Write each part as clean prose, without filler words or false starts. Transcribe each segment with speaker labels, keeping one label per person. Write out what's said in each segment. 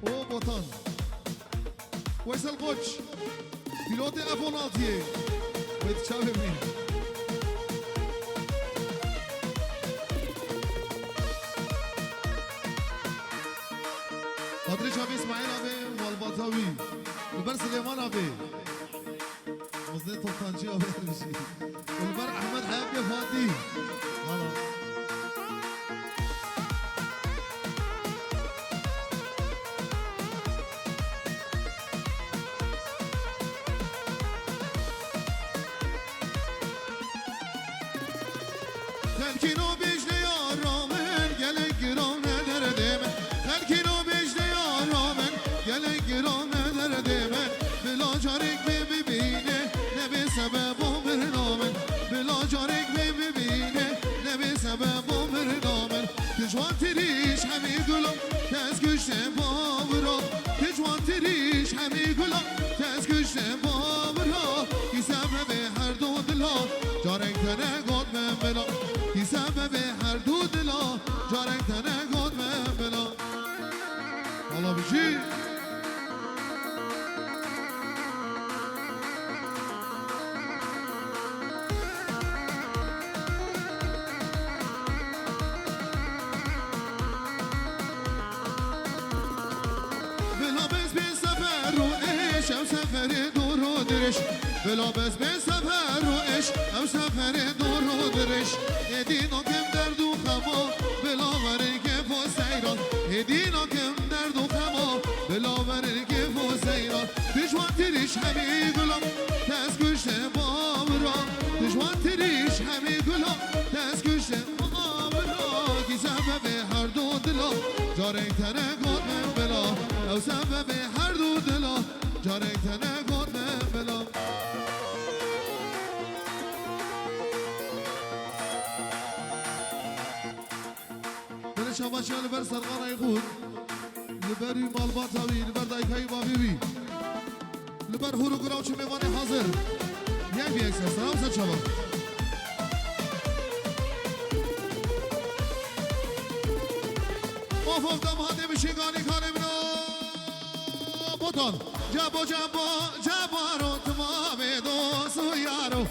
Speaker 1: او بطن ویسل قوچ پیلوت F-16 باید چه ببینیم قدر شاب اسماعیل آبی والباتاوی البر سلیمان آبی مزده توفتانچی آبی میشی البر احمد حیاب فاتی حالا Telkino bejde yaramen gele girane derdemen Telkino bejde yaramen gele girane derdemen Bila carek mi bibine ne bi sebeb o birnamen Bila carek mi bibine ne bi sebeb o birnamen Tijwan tiriş hemi gülüm tez güçte babra Tijwan tiriş hemi gülüm tez güçte babra Ki sebebi her do dila carek tene god men bila سبب هر دو دلا جارک تنه گود من بلا حالا بشی بلا بس به سفر رو اش او سفر دور رو درش بلا بس به سفر رو اش او سفر دور رو درش ادینا کم درد و خما بلا ورن که فسیران ادینا کم درد و خما بلا ورن که فسیران دشوان تریش همی گلم دست کشته بابرا دشوان تریش همی گلم دست کشته بابرا کی سبب هر دو دلا جارک تنه گود من بلا او سبب هر دو دلا جارک تنه گود من بلا شباشی لبر سرقان ایخود لبری مالباتاوی لبر دایکایی بابیوی لبر هورو گراو چه میوانه حاضر یک بی اکسر سلام سر شبا آفاف دم هاده بشیگانی کاری منو بطن جبا جبا جبا رو تمام دوستو یارو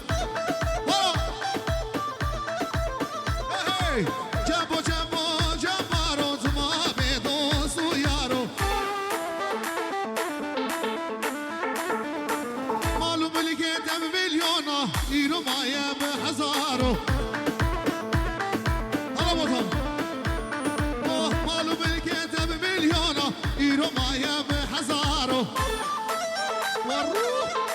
Speaker 1: جبا جبا ایرو مایه به هزارو حالا بطن معلومه که تب میلیونا ایرو مایه به هزارو و روح